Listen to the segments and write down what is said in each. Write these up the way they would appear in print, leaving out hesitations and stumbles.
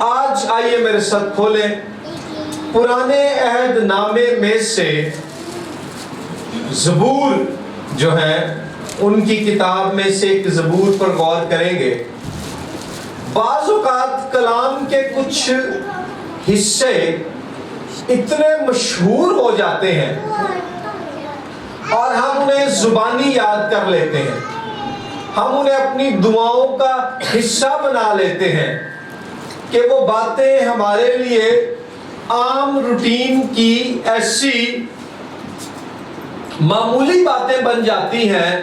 آج آئیے میرے ساتھ کھولیں پرانے عہد نامے میں سے زبور جو ہے ان کی کتاب میں سے ایک زبور پر غور کریں گے۔ بعض اوقات کلام کے کچھ حصے اتنے مشہور ہو جاتے ہیں اور ہم انہیں زبانی یاد کر لیتے ہیں، ہم انہیں اپنی دعاؤں کا حصہ بنا لیتے ہیں کہ وہ باتیں ہمارے لیے عام روٹین کی ایسی معمولی باتیں بن جاتی ہیں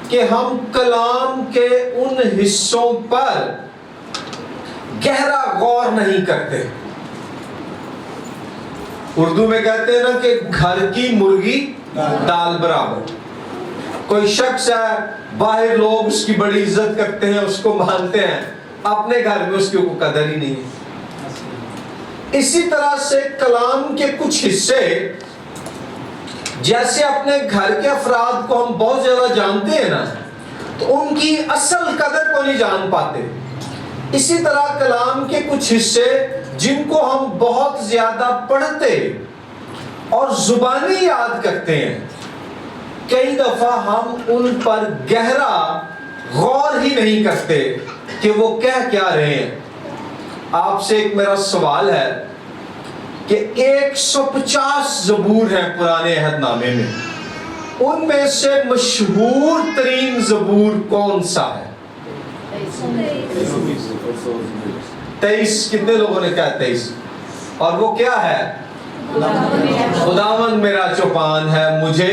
کہ ہم کلام کے ان حصوں پر گہرا غور نہیں کرتے۔ اردو میں کہتے ہیں نا کہ گھر کی مرغی دال برابر۔ کوئی شخص ہے، باہر لوگ اس کی بڑی عزت کرتے ہیں، اس کو مانتے ہیں، اپنے گھر میں اس کی کوئی قدر ہی نہیں ہے۔ اسی طرح سے کلام کے کچھ حصے جیسے اپنے گھر کے افراد کو ہم بہت زیادہ جانتے ہیں نا، تو ان کی اصل قدر کو نہیں جان پاتے۔ اسی طرح کلام کے کچھ حصے جن کو ہم بہت زیادہ پڑھتے اور زبانی یاد کرتے ہیں، کئی دفعہ ہم ان پر گہرا غور ہی نہیں کرتے کہ وہ کہہ کیا رہے ہیں۔ آپ سے ایک میرا سوال ہے کہ 150 زبور ہیں پرانے عہد نامے میں، ان میں سے مشہور ترین زبور کون سا ہے؟ 23۔ کتنے لوگوں نے کہا 23؟ اور وہ کیا ہے؟ خداوند میرا چوپان ہے، مجھے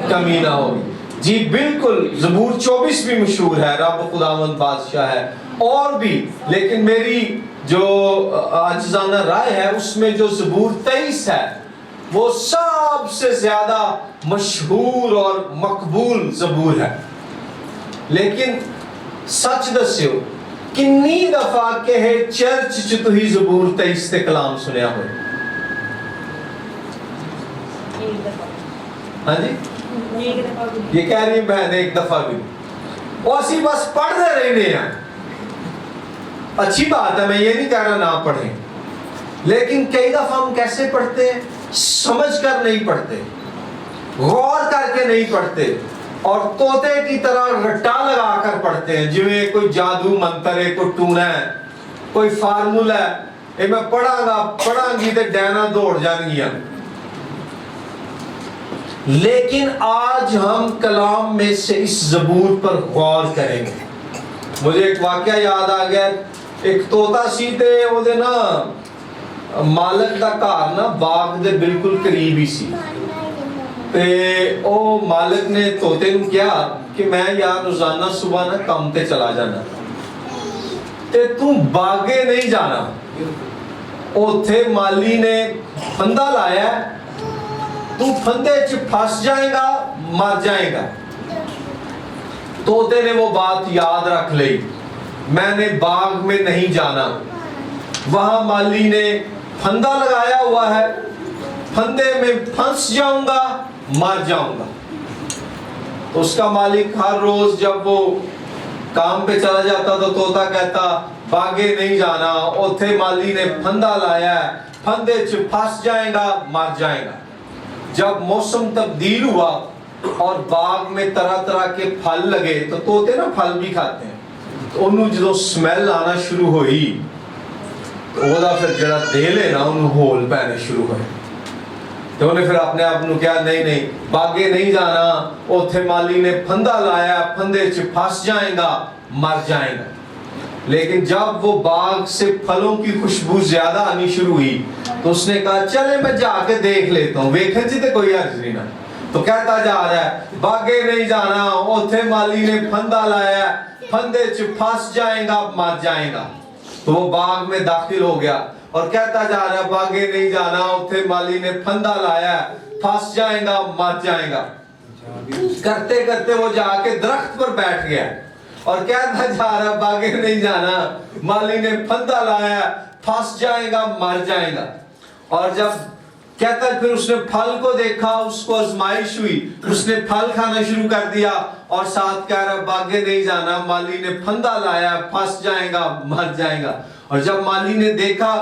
کمی نہ ہوگی۔ جی بالکل، زبور 24 بھی مشہور ہے، رب خداوند بادشاہ ہے، اور بھی، لیکن میری جو عاجزانہ رائے ہے اس میں جو زبور 23 ہے وہ سب سے زیادہ مشہور اور مقبول زبور ہے۔ لیکن سچ دسیو کنی دفعہ کہے چرچ چ تھی زبور 23 تے کلام سنیا ہوئے؟ ہاں جی، یہ کہہ رہی بہن ایک دفعہ بھی، وہ اسی بس پڑھتے رہنے ہیں۔ اچھی بات ہے، میں یہ نہیں کہہ رہا نہ پڑھیں، لیکن کئی دفعہ ہم کیسے پڑھتے ہیں؟ سمجھ کر نہیں پڑھتے، غور کر کے نہیں پڑھتے، اور طوطے کی طرح رٹا لگا کر پڑھتے ہیں، جویں کوئی جادو منتر ہے، کوئی ٹونا ہے، کوئی فارمولا ہے، اے میں پڑھاں گی تے ڈینا دوڑ جان گیا۔ لیکن آج ہم کلام میں سے اس زبور پر غور کریں گے۔ مجھے ایک واقعہ یاد آ گیا، ایک طوطا سی تے او دے نا مالک دا گھر نا باغ دے بالکل قریب ہی سی، تے او مالک نے طوطے نوں کہا کہ میں یار روزانہ صبح نا کام تے چلا جانا تے تو باغے نہیں جانا۔ اوتھے مالی نے پھندا لایا، تو پھندے چ پھنس جائے گا، مر جائے گا۔ طوطے نے وہ بات یاد رکھ لی، میں نے باغ میں نہیں جانا، وہاں مالی نے پھندا لگایا ہوا ہے، پھندے میں پھنس جاؤں گا، مر جاؤں گا۔ تو اس کا مالک ہر روز جب وہ کام پہ چلا جاتا تو طوطا کہتا باغے نہیں جانا، اوتھے مالی نے پھندا لایا ہے، پھندے چ پھنس جائے گا، مر جائے گا۔ جب موسم تبدیل ہوا اور باغ میں طرح طرح کے پھل لگے، تو طوطے نا پھل بھی کھاتے ہیں، تو انہوں جدو سمیل آنا شروع ہوئی تو وہ دا پھر جڑا دل ہے نا انہوں ہول پہنے شروع ہوئے، تو انہیں پھر اپنے آپ نے کہا نہیں باغے نہیں جانا، اوتھے مالی نے پھندا لایا، پھندے چ پھنس جائیں گا، مر جائیں گا۔ لیکن جب وہ باغ سے پھلوں کی خوشبو زیادہ آنی شروع ہوئی تو اس نے کہا چلے میں جا کے دیکھ لیتا ہوں، ویکھن جی تے کوئی عرض نہیں نا۔ تو کہتا جا رہا ہے باغے نہیں جانا، اوتھے مالی نے پھندا لایا، پھندے چ پھنس جائیں گا، مر جائیں گا۔ تو وہ باغ میں داخل ہو گیا اور کہتا جا رہا ہے باغے نہیں جانا، اوتھے مالی نے پھندا لایا، پھنس جائیں گا، مر جائیں گا۔ کرتے کرتے وہ جا کے درخت پر بیٹھ گیا اور کہتا جا رہا باغے نہیں جانا، مالی نے پھندا لایا، پھنس جائے گا، مر جائے گا۔ اور جب کہتا ہے پھر اس نے پھل کو دیکھا، اس کو آزمائش ہوئی، اس نے پھل کھانا شروع کر دیا اور ساتھ کہہ رہا باغے نہیں جانا، مالی نے پھندا لایا، پھنس جائے گا، مر جائے گا۔ اور جب مالی نے دیکھا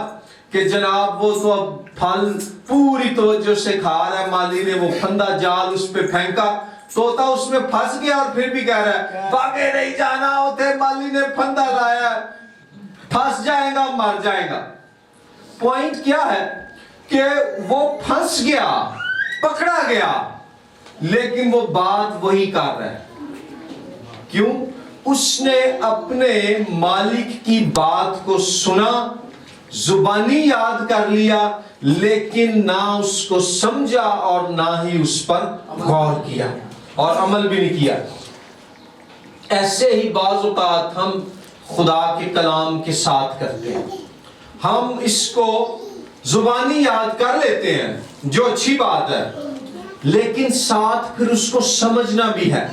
کہ جناب وہ تو اب پھل پوری توجہ سے کھا رہا ہے، مالی نے وہ پھندا جال اس پہ پھینکا، طوطا اس میں پھنس گیا اور پھر بھی کہہ رہا ہے بھاگے نہیں جانا ہوتے، مالی نے پھندا لایا ہے، پھنس جائے گا مر جائے گا۔ پوائنٹ کیا ہے کہ وہ پھنس گیا، پکڑا گیا، لیکن وہ بات وہی کر رہا ہے۔ کیوں؟ اس نے اپنے مالک کی بات کو سنا، زبانی یاد کر لیا، لیکن نہ اس کو سمجھا اور نہ ہی اس پر غور کیا اور عمل بھی نہیں کیا۔ ایسے ہی بعض اوقات ہم خدا کے کلام کے ساتھ کرتے ہیں، ہم اس کو زبانی یاد کر لیتے ہیں جو اچھی بات ہے، لیکن ساتھ پھر اس کو سمجھنا بھی ہے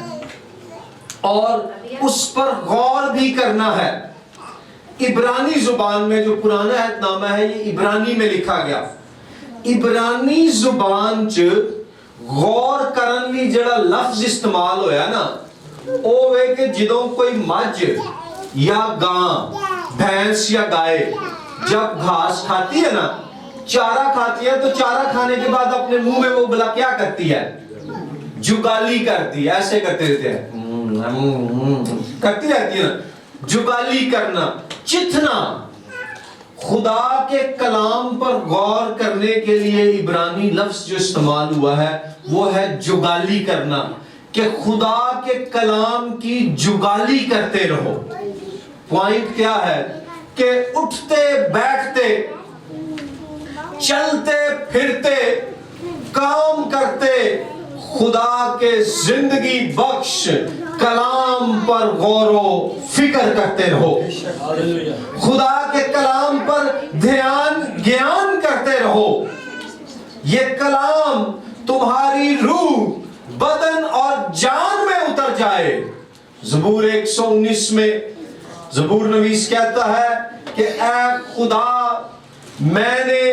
اور اس پر غور بھی کرنا ہے۔ عبرانی زبان میں جو پرانا عہد نامہ ہے یہ عبرانی میں لکھا گیا، عبرانی زبان چ غور کرن لی جڑا لفظ استعمال ہویا نا، وہ ہے کہ جدوں کوئی مجھ یا گاں، بھینس یا گائے جب گھاس کھاتی ہے نا، چارہ کھاتی ہے، تو چارہ کھانے کے بعد اپنے منہ میں وہ بلا کیا کرتی ہے؟ جگالی کرتی ہے، ایسے کرتے رہتے ہیں، کرتی رہتی ہے نا، جگالی کرنا، چتنا۔ خدا کے کلام پر غور کرنے کے لیے عبرانی لفظ جو استعمال ہوا ہے وہ ہے جگالی کرنا، کہ خدا کے کلام کی جگالی کرتے رہو۔ پوائنٹ کیا ہے کہ اٹھتے بیٹھتے، چلتے پھرتے، کام کرتے خدا کے زندگی بخش کلام پر غور و فکر کرتے رہو، خدا کے کلام پر گیان کرتے رہو۔ یہ کلام تمہاری روح، بدن اور جان میں اتر جائے۔ زبور 119 میں زبور نویس کہتا ہے کہ اے خدا، میں نے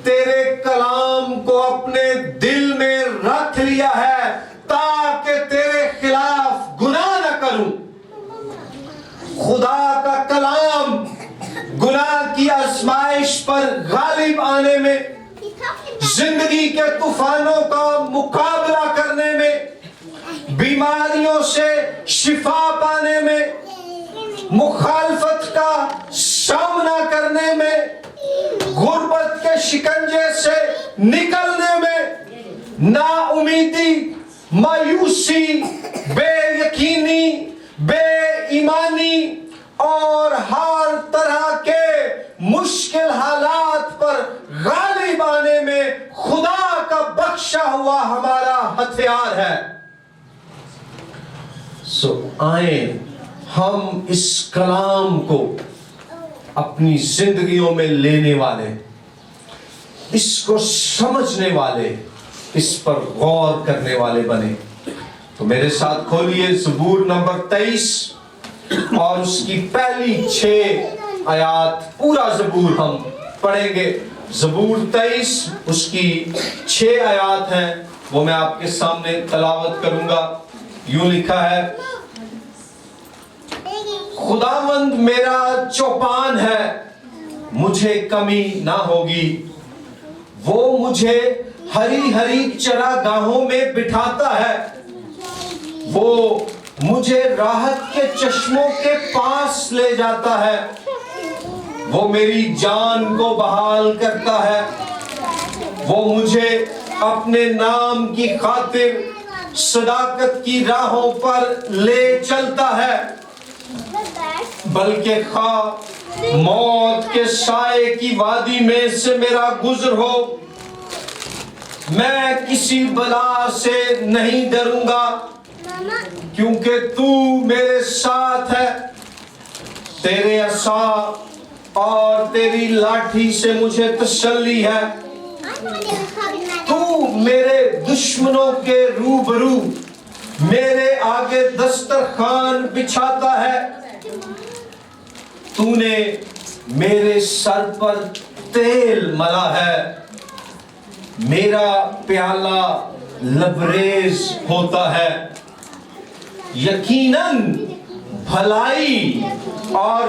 تیرے کلام کو اپنے دل میں رکھ لیا ہے تاکہ تیرے خلاف گناہ نہ کروں۔ خدا کا کلام گناہ کی آزمائش پر غالب آنے میں، زندگی کے طوفانوں کا مقابلہ کرنے میں، بیماریوں سے شفا پانے میں، مخالفت کا سامنا کرنے میں، غربت کے شکنجے سے نکلنے میں، نا امیدی، مایوسی، بے یقینی، بے ایمانی اور ہر طرح کے مشکل حالات پر غالب آنے میں خدا کا بخشا ہوا ہمارا ہتھیار ہے۔ سو آئیں ہم اس کلام کو اپنی زندگیوں میں لینے والے، اس کو سمجھنے والے، اس پر غور کرنے والے بنے۔ تو میرے ساتھ کھولیے زبور نمبر 23 اور اس کی پہلی 6 آیات، پورا زبور ہم پڑھیں گے۔ زبور 23 اس کی 6 آیات ہیں، وہ میں آپ کے سامنے تلاوت کروں گا۔ یوں لکھا ہے، خداوند میرا چوپان ہے، مجھے کمی نہ ہوگی، وہ مجھے ہری ہری چراگاہوں میں بٹھاتا ہے، وہ مجھے راحت کے چشموں کے پاس لے جاتا ہے، وہ میری جان کو بحال کرتا ہے، وہ مجھے اپنے نام کی خاطر صداقت کی راہوں پر لے چلتا ہے، بلکہ خواہ موت کے سائے کی وادی میں سے میرا گزر ہو، میں کسی بلا سے نہیں ڈروں گا، کیونکہ تو میرے ساتھ ہے، تیرے عصا اور تیری لاٹھی سے مجھے تسلی ہے، تو میرے دشمنوں کے روبرو میرے آگے دسترخوان بچھاتا ہے، تو نے میرے سر پر تیل ملا ہے، میرا پیالہ لبریز ہوتا ہے، یقیناً بھلائی اور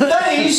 23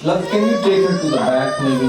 Can you take her to the back maybe?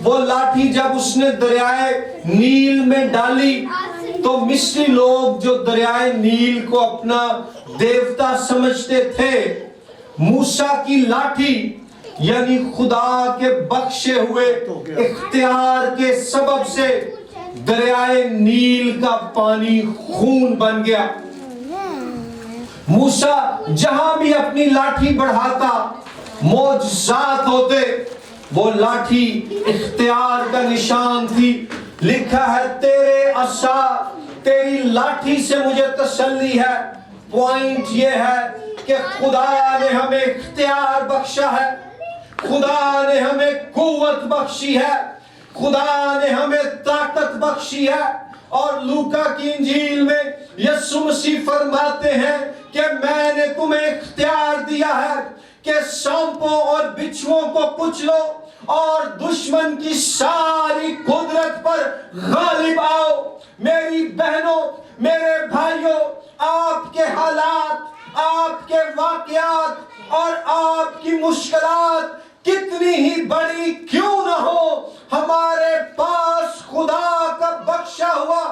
وہ لاٹھی جب اس نے دریائے نیل میں ڈالی تو مصری لوگ جو دریائے نیل کو اپنا دیوتا سمجھتے تھے، موسیٰ کی لاٹھی یعنی خدا کے بخشے ہوئے اختیار کے سبب سے دریائے نیل کا پانی خون بن گیا۔ موسیٰ جہاں بھی اپنی لاٹھی بڑھاتا معجزات ہوتے، وہ لاٹھی اختیار کا نشان تھی۔ لکھا ہے تیرے عصا، تیری لاٹھی سے مجھے تسلی ہے۔ پوائنٹ یہ ہے کہ خدا نے ہمیں اختیار بخشا ہے، خدا نے ہمیں قوت بخشی ہے، خدا نے ہمیں طاقت بخشی ہے۔ اور لوکا کی انجیل میں یسوع مسیح فرماتے ہیں کہ میں نے تمہیں اختیار دیا ہے کہ سانپوں اور بچھوؤں کو کچلو اور دشمن کی ساری قدرت پر غالب آؤ۔ میری بہنوں، میرے بھائیوں، آپ کے حالات، آپ کے واقعات اور آپ کی مشکلات کتنی ہی بڑی کیوں نہ ہو، ہمارے پاس خدا کا بخشا ہوا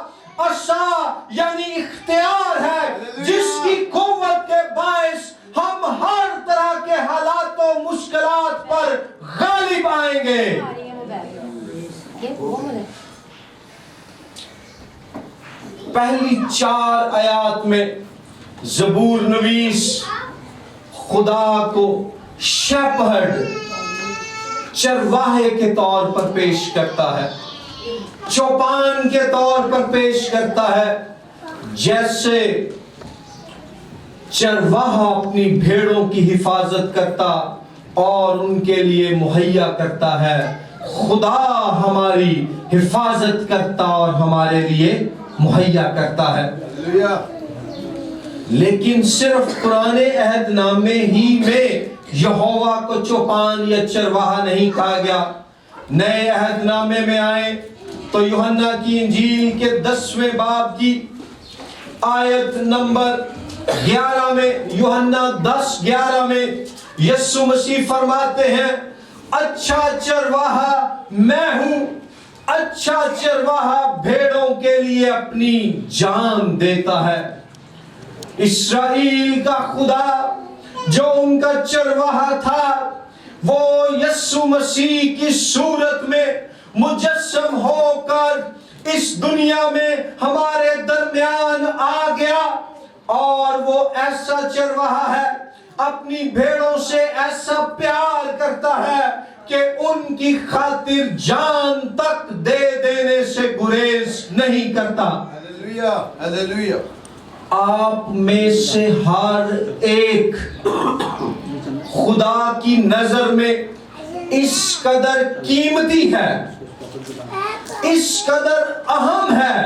عصا یعنی اختیار ہے، جس کی قوت کے باعث ہم ہر طرح کے حالات و مشکلات پر غالب آئیں گے۔ پہلی 4 آیات میں زبور نویس خدا کو شیپرڈ، چرواہے کے طور پر پیش کرتا ہے، چوپان کے طور پر پیش کرتا ہے۔ جیسے چرواہا اپنی بھیڑوں کی حفاظت کرتا اور ان کے لیے مہیا کرتا ہے، خدا ہماری حفاظت کرتا اور ہمارے لیے مہیا کرتا ہے۔ لیکن صرف پرانے عہد نامے ہی میں یہوہ کو چوپان یا چرواہا نہیں کہا گیا۔ نئے عہد نامے میں آئے تو یوحنا کی انجیل کے 10ویں باب کی آیت نمبر 11 میں، یوحنا 10:11 میں یسوع مسیح فرماتے ہیں اچھا چرواہا میں ہوں، اچھا چرواہا بھیڑوں کے لیے اپنی جان دیتا ہے۔ اسرائیل کا خدا جو ان کا چرواہا تھا، وہ یسوع مسیح کی صورت میں مجسم ہو کر اس دنیا میں ہمارے درمیان آ گیا، اور وہ ایسا چرواہا ہے، اپنی بھیڑوں سے ایسا پیار کرتا ہے کہ ان کی خاطر جان تک دے دینے سے گریز نہیں کرتا۔ ہلیلویہ، ہلیلویہ۔ آپ میں سے ہر ایک خدا کی نظر میں اس قدر قیمتی ہے، اس قدر اہم ہے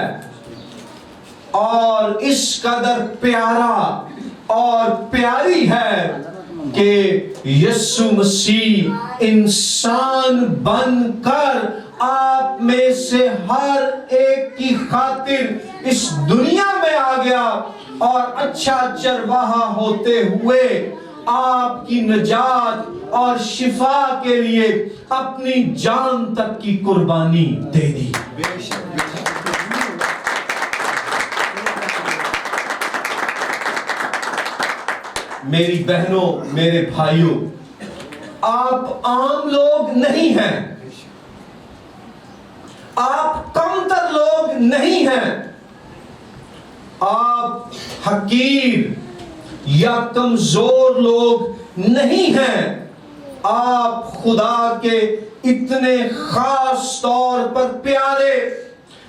اور اس قدر پیارا اور پیاری ہے کہ یسوع مسیح انسان بن کر آپ میں سے ہر ایک کی خاطر اس دنیا میں آ گیا، اور اچھا چرواہا ہوتے ہوئے آپ کی نجات اور شفا کے لیے اپنی جان تک کی قربانی دے دی۔ میری بہنوں، میرے بھائیوں، آپ عام لوگ نہیں ہیں، آپ کمتر لوگ نہیں ہیں، آپ حقیر یا کمزور لوگ نہیں ہیں، آپ خدا کے اتنے خاص طور پر پیارے،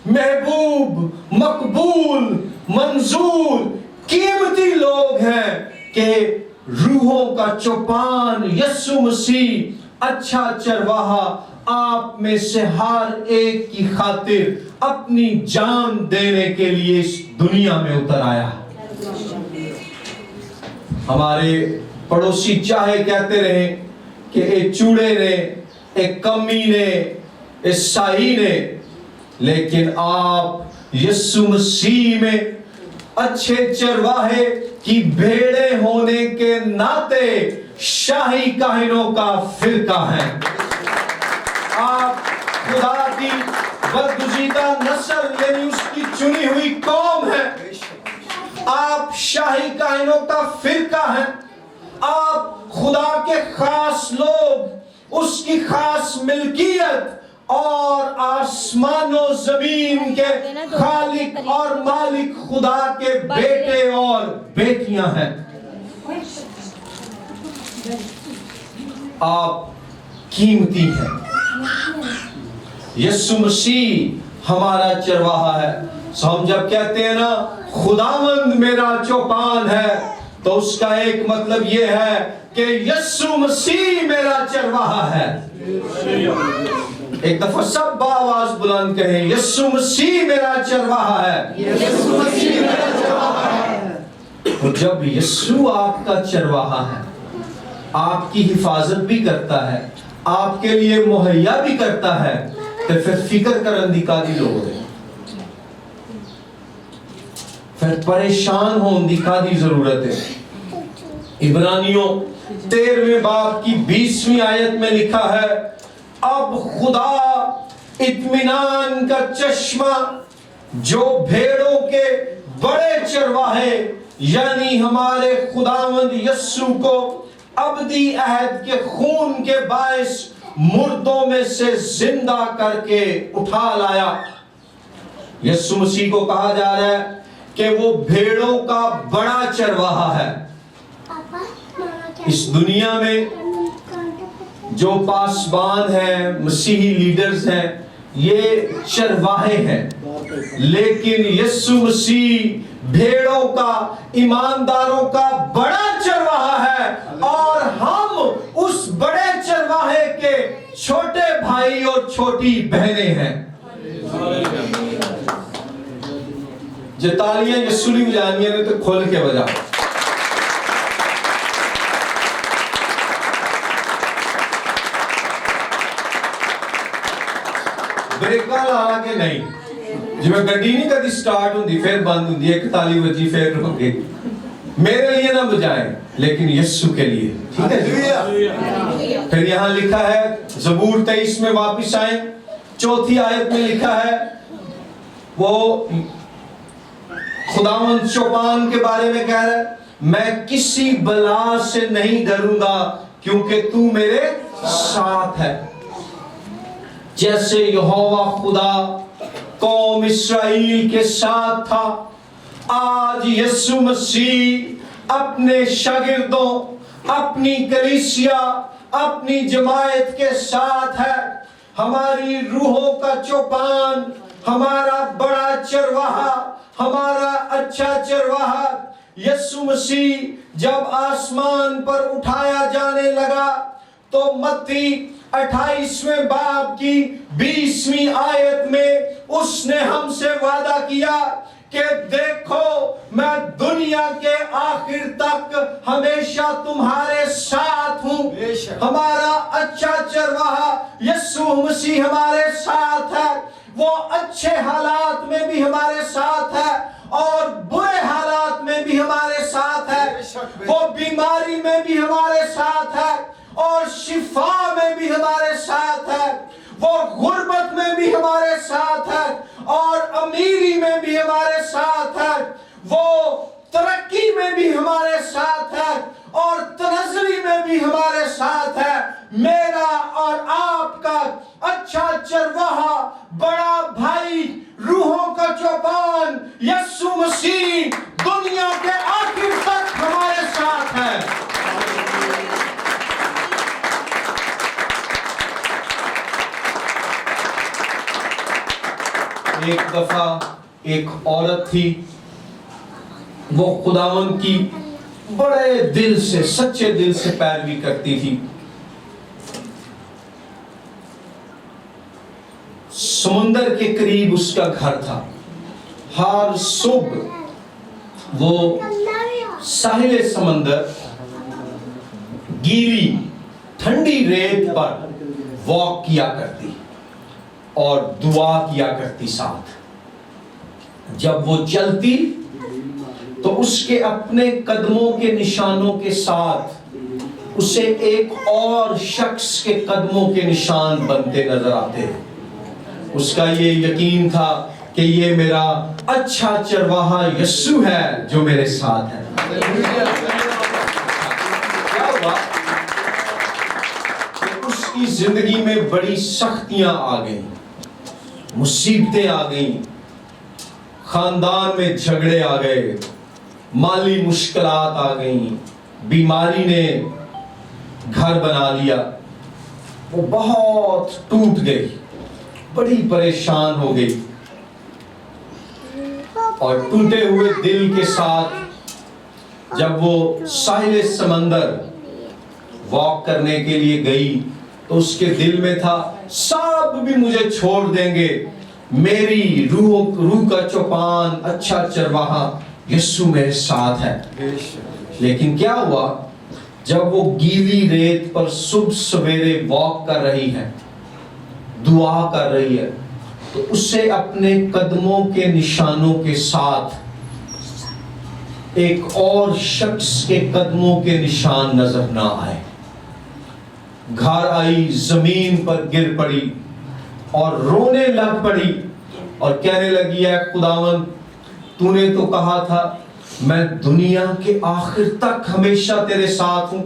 محبوب، مقبول، منظور، قیمتی لوگ ہیں کہ روحوں کا چوپان یسوع مسیح اچھا چرواہا آپ میں سے ہر ایک کی خاطر اپنی جان دینے کے لیے اس دنیا میں اتر آیا۔ ہمارے پڑوسی چاہے کہتے رہیں کہ اے چوڑے نے، اے کمی نے، اے سائی نے، لیکن آپ یسوع مسیح میں اچھے چرواہے کی بھیڑیں ہونے کے ناطے شاہی کاہنوں کا فرقہ ہیں۔ آپ خدا کی برگزیدہ نسل یعنی اس کی چنی ہوئی قوم ہے. آپ شاہی کائنوں کا فرقہ ہیں. آپ خدا کے خاص لوگ, اس کی خاص ملکیت اور آسمان و زمین کے خالق اور مالک خدا کے بیٹے اور بیٹیاں ہیں. آپ قیمتی ہیں. یسوع مسیح ہمارا چرواہا ہے. ہم جب کہتے ہیں نا خداوند میرا چوپان ہے, تو اس کا ایک مطلب یہ ہے کہ یسوع مسیح میرا چرواہا ہے. ایک دفعہ سب بآواز بلند کہیں, یسوع مسیح میرا چرواہا ہے. یسوع مسیح میرا چرواہا ہے. اور جب یسوع آپ کا چرواہا ہے, آپ کی حفاظت بھی کرتا ہے, آپ کے لیے مہیا بھی کرتا ہے, تو پھر فکر کرن دی کادی لوگ ہے, پھر پریشان ہون دی کادی ضرورت ہے. عبرانیوں 13ویں باب کی 20ویں آیت میں لکھا ہے, اب خدا اطمینان کا چشمہ جو بھیڑوں کے بڑے چرواہے یعنی ہمارے خداوند یسوع کو ابدی عہد کے خون کے باعث مردوں میں سے زندہ کر کے اٹھا لایا. یسوع مسیح کو کہا جا رہا ہے کہ وہ بھیڑوں کا بڑا چرواہا ہے. اس دنیا میں جو پاسبان ہیں, مسیحی لیڈرز ہیں, یہ چرواہے ہیں, لیکن یسوع مسیح بھیڑوں کا, ایمانداروں کا بڑا چرواہا ہے, اور ہم اس بڑے چرواہے کے چھوٹے بھائی اور چھوٹی بہنیں ہیں. جو تالیاں یسوع نے بجانی ہیں تو کھول کے بجا. بریکاں لانا کہ نہیں, جو میں گڈی نہیں کدی سٹارٹ ہوندی پھر بند ہوندی, ایک تالی بجی پھر رک گئی. میرے لیے نہ بجائیں لیکن یسوع کے لیے. ٹھیک ہے. پھر یہاں لکھا ہے زبور 23 میں واپس آئیں, 4تھی آیت میں لکھا ہے, وہ خداوند چوپان کے بارے میں کہہ رہا ہے, میں کسی بلا سے نہیں ڈروں گا کیونکہ تو میرے ساتھ ہے. جیسے یہوہ خدا قوم اسرائیل کے ساتھ تھا, آج یسوع مسیح اپنے شاگردوں, اپنی کلیسیا, اپنی جماعت کے ساتھ ہے. ہماری روحوں کا چوپان, ہمارا بڑا چرواہا, ہمارا اچھا چرواہا یسوع مسیح جب آسمان پر اٹھایا جانے لگا تو متی 28ویں باب کی 20ویں آیت میں اس نے ہم سے وعدہ کیا کہ دیکھو میں دنیا کے آخر تک ہمیشہ تمہارے ساتھ ہوں. ہمارا اچھا چرواہا یسوع مسیح ہمارے ساتھ ہے. وہ اچھے حالات میں بھی ہمارے ساتھ ہے اور برے حالات میں بھی ہمارے ساتھ ہے. وہ بیماری میں بھی ہمارے ساتھ ہے اور شفا میں بھی ہمارے ساتھ ہے. وہ غربت میں بھی ہمارے ساتھ ہے اور امیری میں بھی ہمارے ساتھ ہے. وہ ترقی میں بھی ہمارے ساتھ ہے اور تنزلی میں بھی ہمارے ساتھ ہے. میرا اور آپ کا اچھا چرواہا, بڑا بھائی, روحوں کا چوپان یسوع مسیح دنیا کے آخر تک ہمارے ساتھ ہے. ایک دفعہ ایک عورت تھی, وہ خداوند کی بڑے دل سے, سچے دل سے پیروی کرتی تھی. سمندر کے قریب اس کا گھر تھا. ہر صبح وہ ساحل سمندر گیلی ٹھنڈی ریت پر واک کیا کرتی اور دعا کیا کرتی ساتھ. جب وہ چلتی تو اس کے اپنے قدموں کے نشانوں کے ساتھ اسے ایک اور شخص کے قدموں کے نشان بنتے نظر آتے ہیں. اس کا یہ یقین تھا کہ یہ میرا اچھا چرواہا یسوع ہے جو میرے ساتھ ہے۔ کیا ہوا کہ اس کی زندگی میں بڑی سختیاں آ گئیں، مصیبتیں آ گئیں، خاندان میں جھگڑے آ گئے، مالی مشکلات آ گئیں، بیماری نے گھر بنا لیا، وہ بہت ٹوٹ گئی، بڑی پریشان ہو گئی، اور ٹوٹے ہوئے دل کے ساتھ جب وہ ساحل سمندر واک کرنے کے لیے گئی تو اس کے دل میں تھا سب بھی مجھے چھوڑ دیں گے، میری روح کا چوپان اچھا چرواہا یسوع میرے ساتھ ہے۔ لیکن کیا ہوا جب وہ گیلی ریت پر صبح سویرے واک کر رہی ہے، دعا کر رہی ہے، تو اسے اپنے قدموں کے نشانوں کے ساتھ ایک اور شخص کے قدموں کے نشان نظر نہ آئے۔ گھر آئی، زمین پر گر پڑی اور رونے لگ پڑی اور کہنے لگی، اے خداوند تو نے تو کہا تھا میں دنیا کے آخر تک ہمیشہ تیرے ساتھ ہوں،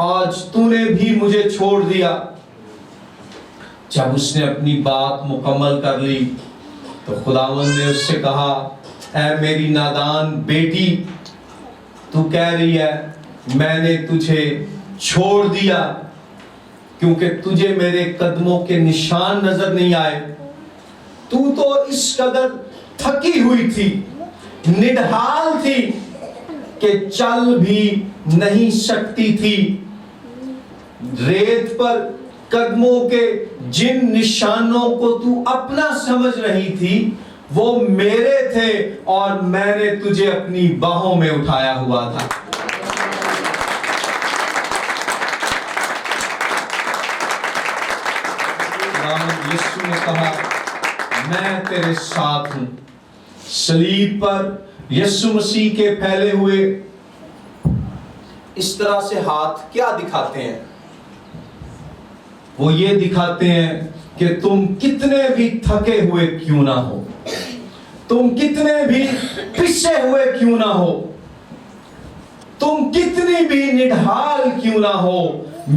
آج تو نے بھی مجھے چھوڑ دیا۔ جب اس نے اپنی بات مکمل کر لی تو خداوند نے اس سے کہا، اے میری نادان بیٹی، تو کہہ رہی ہے میں نے تجھے چھوڑ دیا کیونکہ تجھے میرے قدموں کے نشان نظر نہیں آئے، تو اس قدر تھکی ہوئی تھی، نڈھال تھی کہ چل بھی نہیں سکتی تھی۔ ریت پر قدموں کے جن نشانوں کو تو اپنا سمجھ رہی تھی وہ میرے تھے اور میں نے تجھے اپنی باہوں میں اٹھایا ہوا تھا۔ یسوع نے کہا میں تیرے ساتھ ہوں۔ صلیب پر یسوع مسیح کے پھیلے ہوئے اس طرح سے ہاتھ کیا دکھاتے ہیں؟ وہ یہ دکھاتے ہیں کہ تم کتنے بھی تھکے ہوئے کیوں نہ ہو، تم کتنے بھی پسے ہوئے کیوں نہ ہو، تم کتنی بھی نڈھال کیوں نہ ہو،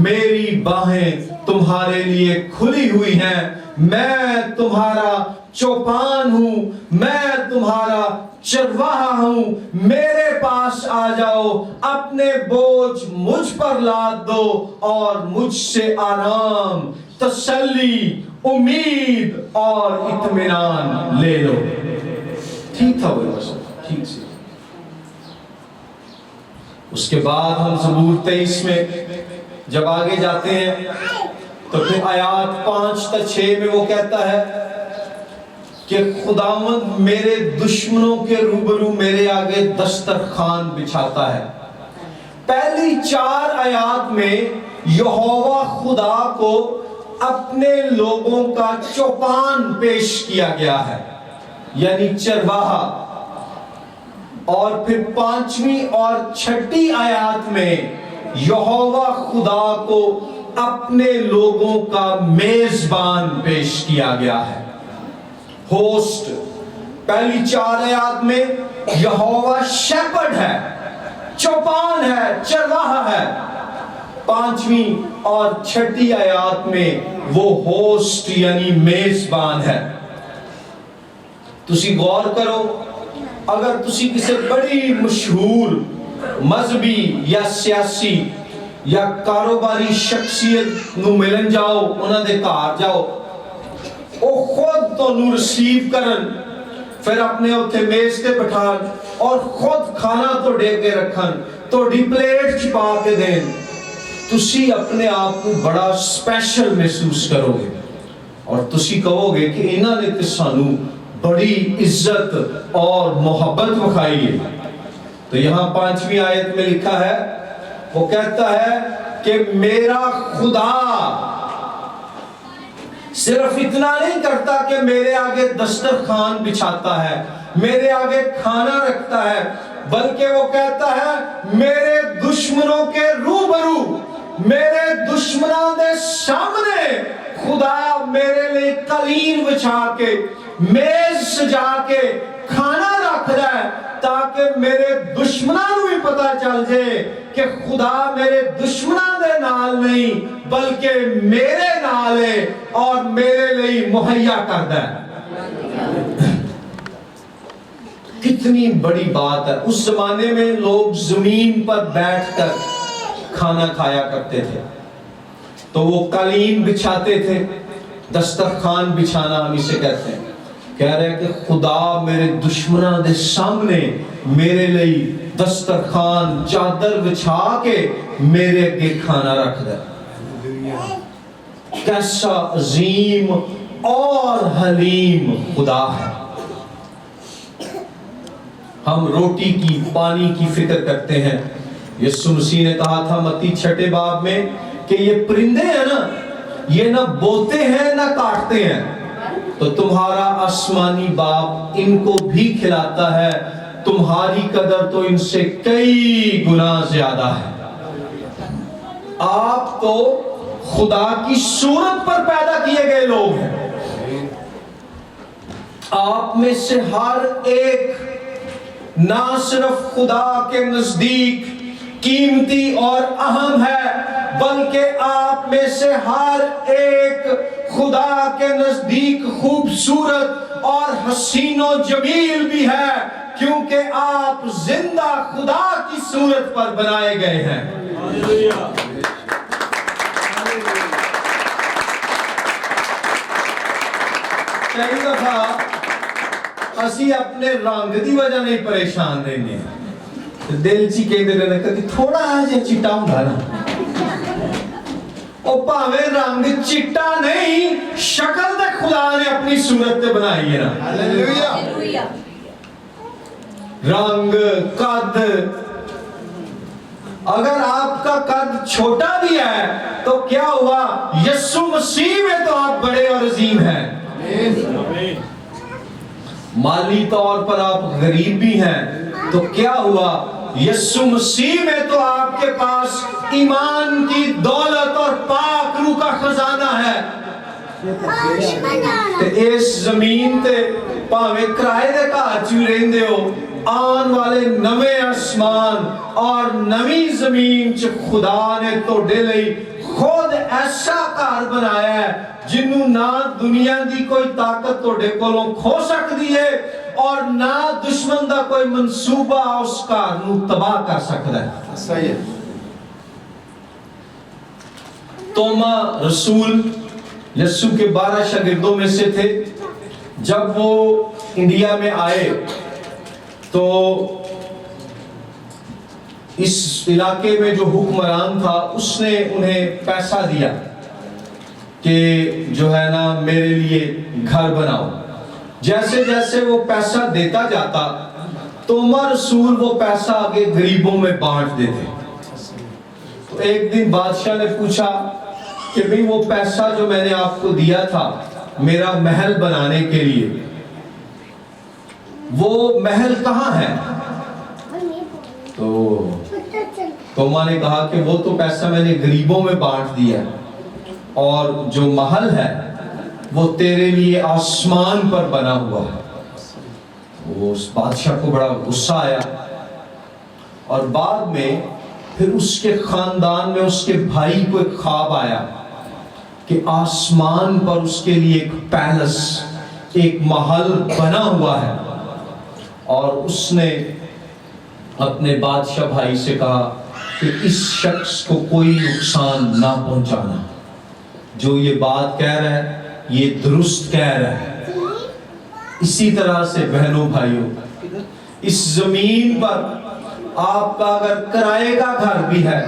میری باہیں تمہارے لیے کھلی ہوئی ہیں، میں تمہارا چوپان ہوں، میں تمہارا چرواہا ہوں، میرے پاس آ جاؤ، اپنے بوجھ مجھ پر لاد دو اور مجھ سے آرام، تسلی، امید اور اطمینان لے لو۔ ٹھیک تھا وہ ٹھیک سے۔ اس کے بعد ہم زبور 23 میں جب آگے جاتے ہیں تو پھر آیات 5 تا 6 میں وہ کہتا ہے کہ خداوند میرے دشمنوں کے روبرو میرے آگے دسترخوان بچھاتا ہے۔ پہلی 4 آیات میں یہوہ خدا کو اپنے لوگوں کا چوپان پیش کیا گیا ہے، یعنی چرواہا، اور پھر 5ویں اور 6ٹھی آیات میں یہوہ خدا کو اپنے لوگوں کا میزبان پیش کیا گیا ہے، ہوسٹ۔ پہلی 4 آیات میں یہوہ شیپرڈ ہے، چوپان ہے، چرواہا ہے۔ 5ویں اور 6ٹھی آیات میں وہ ہوسٹ یعنی میزبان ہے۔ تسی غور کرو، اگر تسی کسی بڑی مشہور مذہبی یا سیاسی یا کاروباری شخصیت نو ملن جاؤ، انہاں دے گھر جاؤ، او خود تو نو ریسیو کرن، پھر اپنے اتھے میز تے بٹھان اور خود کھانا تو دے کے رکھن، تو ڈی پلیٹ چھپا کے دیں، تسی اپنے آپ کو بڑا سپیشل محسوس کرو گے اور تسی کہو گے کہ انہاں نے تے سانو بڑی عزت اور محبت وکھائی ہے۔ تو یہاں 5ویں آیت میں لکھا ہے، وہ کہتا ہے کہ میرا خدا صرف اتنا نہیں کرتا کہ میرے آگے دسترخوان بچھاتا ہے، میرے آگے کھانا رکھتا ہے، بلکہ وہ کہتا ہے میرے دشمنوں کے روبرو، میرے دشمنوں دے سامنے خدا میرے لئے قالین بچھا کے میز سجا کے کھانا رکھ رہا ہے تاکہ میرے دشمنوں بھی پتا چل جائے کہ خدا میرے دشمنوں دے نال نہیں بلکہ میرے نال ہے اور میرے لئے مہیا کرتا ہے۔ کتنی بڑی بات ہے۔ اس زمانے میں لوگ زمین پر بیٹھ کر کھانا کھایا کرتے تھے، تو وہ قالین بچھاتے تھے، دسترخوان بچھانا ہم اسے کہتے ہیں۔ کہہ رہے ہیں کہ خدا میرے دشمنوں دے سامنے میرے لئے دسترخوان چادر بچھا کے میرے کے کھانا رکھ دے۔ کیسا عظیم اور حلیم خدا ہے۔ ہم روٹی کی پانی کی فکر کرتے ہیں۔ یسوع مسیح نے کہا تھا متی 6 باب میں کہ یہ پرندے ہیں نا، یہ نہ بوتے ہیں نہ کاٹتے ہیں، تو تمہارا آسمانی باپ ان کو بھی کھلاتا ہے، تمہاری قدر تو ان سے کئی گنا زیادہ ہے۔ آپ تو خدا کی صورت پر پیدا کیے گئے لوگ ہیں۔ آپ میں سے ہر ایک نہ صرف خدا کے نزدیک قیمتی اور اہم ہے، بلکہ آپ میں سے ہر ایک خدا کے نزدیک خوبصورت اور حسین و جمیل بھی ہے، کیونکہ آپ زندہ خدا کی صورت پر بنائے گئے ہیں۔ کئی دفعہ اسی اپنے رنگ دی وجہ نہیں پریشان رہنے ہیں، دل چی کہتے رہنے کہتے تھوڑا آجے چٹا ہوں گا نا، اور پاوے رنگ چٹا نہیں، شکل دے خدا نے اپنی صورت تے بنائی ہے نا۔ رنگ، قد، اگر آپ کا قد چھوٹا بھی ہے تو کیا ہوا، یسوع مسیح میں تو آپ بڑے اور عظیم ہیں۔ مالی طور پر آپ غریب بھی ہیں تو کیا ہوا، یسوع مسیح میں تو آپ کے پاس ایمان کی دولت اور پاک روح کا خزانہ ہے۔ تے اس زمین تے پاویں کرائے دے گھر چ رہندے ہو، آن والے نویں آسمان اور نویں زمین چ خدا نے تہاڈے لئی خود ایسا گھر بنایا ہے جنوں نہ دنیا دی کوئی طاقت تہاڈے کولوں کھو سکدی ہے اور نہ دشمن دا کوئی منصوبہ اس گھر نوں تباہ کر سکدا ہے۔ صحیح ہے۔ توما رسول یسوع کے 12 شاگردوں میں سے تھے۔ جب وہ انڈیا میں آئے تو اس علاقے میں جو حکمران تھا اس نے انہیں پیسہ دیا کہ جو ہے نا میرے لیے گھر بناؤ۔ جیسے جیسے وہ پیسہ دیتا جاتا توما رسول وہ پیسہ آگے غریبوں میں بانٹ دیتے۔ تو ایک دن بادشاہ نے پوچھا کہ بھئی وہ پیسہ جو میں نے آپ کو دیا تھا میرا محل بنانے کے لیے، وہ محل کہاں ہے؟ تو توما نے کہا کہ وہ تو پیسہ میں نے غریبوں میں بانٹ دیا، اور جو محل ہے وہ تیرے لیے آسمان پر بنا ہوا ہے۔ وہ اس بادشاہ کو بڑا غصہ آیا، اور بعد میں پھر اس کے خاندان میں اس کے بھائی کو ایک خواب آیا کہ آسمان پر اس کے لیے ایک پیلس، ایک محل بنا ہوا ہے، اور اس نے اپنے بادشاہ بھائی سے کہا کہ اس شخص کو کوئی نقصان نہ پہنچانا، جو یہ بات کہہ رہا ہے یہ درست کہہ رہا ہے۔ اسی طرح سے بہنوں بھائیوں، اس زمین پر آپ کا اگر کرائے کا گھر بھی ہے،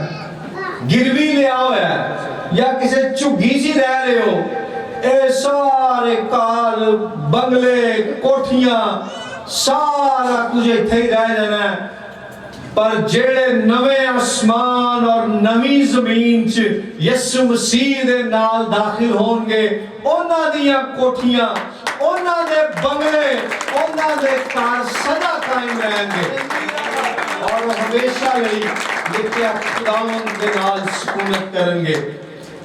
گروی لے آؤ ہے، یا کسی چگھی سی رہ رہے ہو، اے سارے کار بنگلے کوٹھیاں سارا کچھ اتھے ہی رہ جانا ہے، پر جیڑے نویں آسمان اور نویں زمین چ یسوع مسیح دے نال داخل ہون گے، انہاں دیاں کوٹھیاں، انہاں دے بنگلے، انہاں دے کار سدا قائم رہیں گے، اور وہ ہمیشہ لئی لکھیا خداوند دے نال سکونت کریں گے۔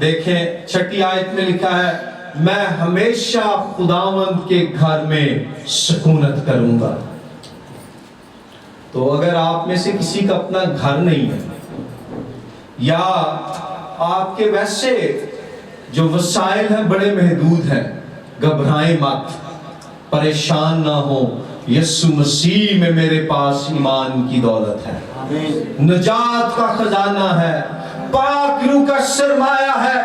دیکھیں 6 آیت میں لکھا ہے میں ہمیشہ خداوند کے گھر میں سکونت کروں گا۔ تو اگر آپ میں سے کسی کا اپنا گھر نہیں ہے، یا آپ کے ویسے جو وسائل ہیں بڑے محدود ہیں، گھبرائیں مت، پریشان نہ ہو، یسوع مسیح میں میرے پاس ایمان کی دولت ہے، نجات کا خزانہ ہے، پاک روح کا سرمایہ ہے۔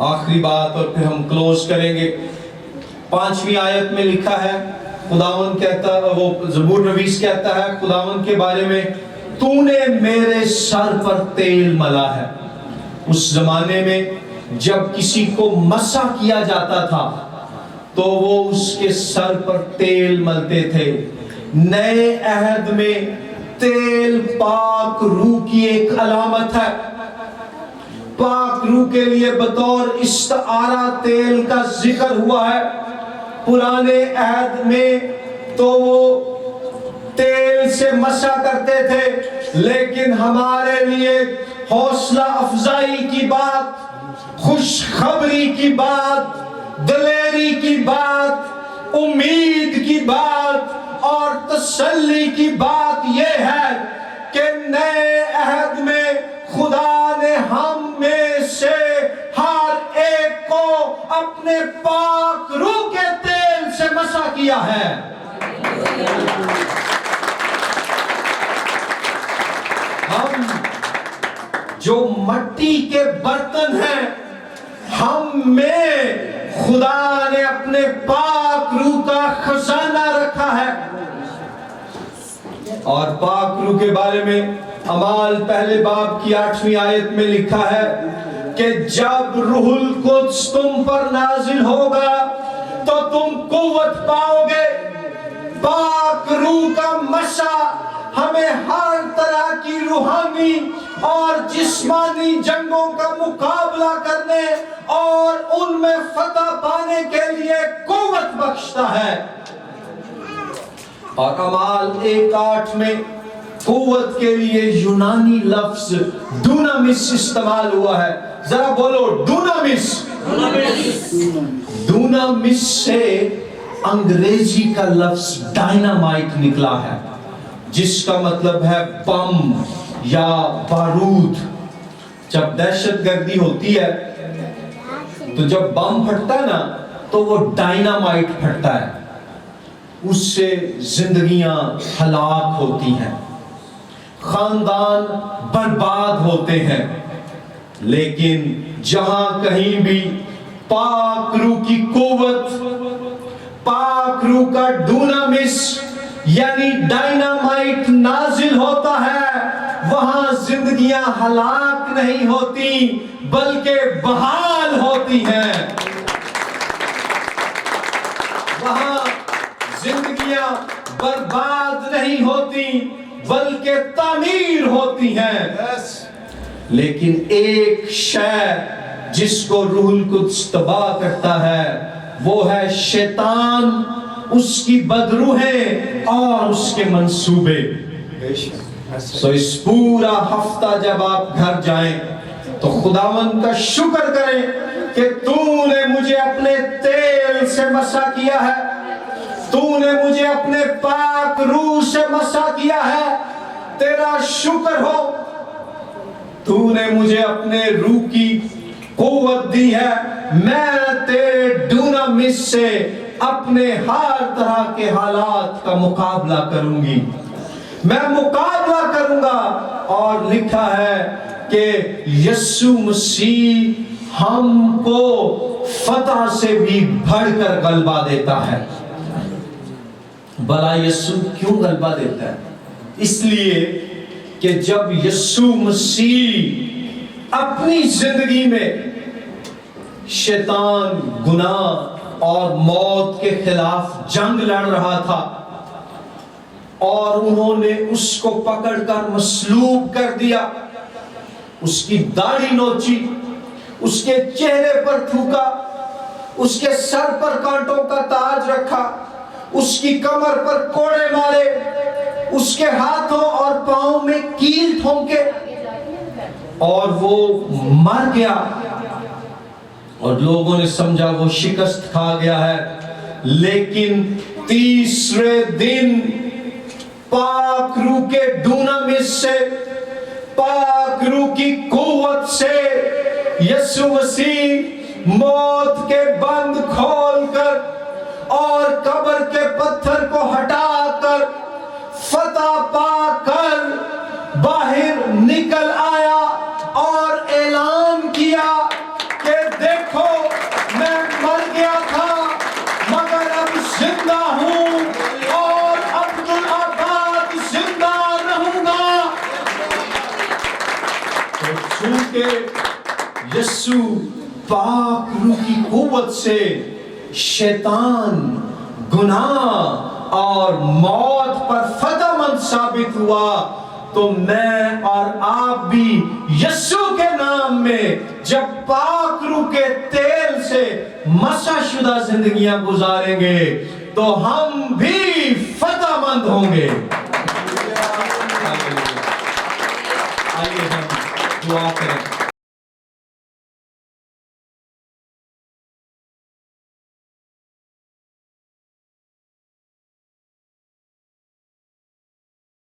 آخری بات اور پھر ہم کلوز کریں گے۔ 5ویں آیت میں لکھا ہے، خداوند کہتا ہے، وہ زبور نویس کہتا ہے خداوند کے بارے میں، تو نے میرے سر پر تیل ملا ہے۔ اس زمانے میں جب کسی کو مسح کیا جاتا تھا تو وہ اس کے سر پر تیل ملتے تھے۔ نئے عہد میں تیل پاک روح کی ایک علامت ہے۔ پاک روح کے لیے بطور استعارہ تیل کا ذکر ہوا ہے۔ پرانے عہد میں تو وہ تیل سے مسح کرتے تھے، لیکن ہمارے لیے حوصلہ افزائی کی بات، خوشخبری کی بات، دلیری کی بات، امید کی بات اور تسلی کی بات یہ ہے کہ نئے عہد میں خدا نے ہم میں سے ہر ایک کو اپنے پاک روح کے تیل سے مسح کیا ہے۔ ہم جو مٹی کے برتن ہیں، ہم میں خدا نے اپنے پاک روح کا خزانہ رکھا ہے۔ اور پاک روح کے بارے میں اعمال پہلے باب کی 8ویں آیت میں لکھا ہے کہ جب روح القدس تم پر نازل ہوگا تو تم قوت پاؤ گے۔ پاک روح کا مسح ہمیں ہر طرح کی روحانی اور جسمانی جنگوں کا مقابلہ کرنے اور ان میں فتح پانے کے لیے قوت بخشتا ہے۔ اور اعمال 1:8 میں قوت کے لیے یونانی لفظ ڈونامس استعمال ہوا ہے۔ ذرا بولو ڈونامس۔ ڈونامس سے انگریزی کا لفظ ڈائنامائٹ نکلا ہے، جس کا مطلب ہے بم یا بارود۔ جب دہشت گردی ہوتی ہے تو جب بم پھٹتا ہے نا تو وہ ڈائنامائٹ پھٹتا ہے، اس سے زندگیاں ہلاک ہوتی ہیں، خاندان برباد ہوتے ہیں۔ لیکن جہاں کہیں بھی پاک روح کی قوت، پاک روح کا ڈونامس یعنی ڈائنامائٹ نازل ہوتا ہے، وہاں زندگیاں ہلاک نہیں ہوتی بلکہ بحال ہوتی ہیں۔ وہاں زندگیاں برباد نہیں ہوتی بلکہ تعمیر ہوتی ہیں۔ لیکن ایک شے جس کو روح القدس تباہ کرتا ہے وہ ہے شیطان، اس کی بدروہیں اور اس کے منصوبے۔ سو اس پورا ہفتہ جب آپ گھر جائیں تو خداوند کا شکر کریں کہ تو نے مجھے اپنے تیل سے مسح کیا ہے، تو نے مجھے اپنے پاک روح سے مسح کیا ہے۔ تیرا شکر ہو، تو نے مجھے اپنے روح کی قوت دی ہے۔ میں تیرے ڈونامس سے اپنے ہر طرح کے حالات کا مقابلہ کروں گی، میں مقابلہ کروں گا۔ اور لکھا ہے کہ یسوع مسیح ہم کو فتح سے بھی بڑھ کر غلبہ دیتا ہے۔ بھلا یسوع کیوں غلبہ دیتا ہے؟ اس لیے کہ جب یسوع مسیح اپنی زندگی میں شیطان، گناہ اور موت کے خلاف جنگ لڑ رہا تھا اور انہوں نے اس کو پکڑ کر مصلوب کر دیا، اس کی داڑھی نوچی، اس کے چہرے پر تھوکا، اس کے سر پر کانٹوں کا تاج رکھا، اس کی کمر پر کوڑے مارے، اس کے ہاتھوں اور پاؤں میں کیل ٹھونکے، اور وہ مر گیا اور لوگوں نے سمجھا وہ شکست کھا گیا ہے. لیکن تیسرے دن پاک روح کے ڈونامس سے، پاک روح کی قوت سے یسوع مسیح موت کے بند کھول کر اور قبر کے پتھر کو ہٹا کر فتح پا کر باہر نکل آیا اور اعلان کیا کہ دیکھو میں مر گیا تھا مگر اب زندہ ہوں اور عبدالآباد زندہ رہوں گا. تو چونکہ یسوع پاک روح کی قوت سے شیطان، گناہ اور موت پر فتح مند ثابت ہوا، تو میں اور آپ بھی یسوع کے نام میں جب پاک روح کے تیل سے مسح شدہ زندگیاں گزاریں گے تو ہم بھی فتح مند ہوں گے. آئیے ہم دعا کریں.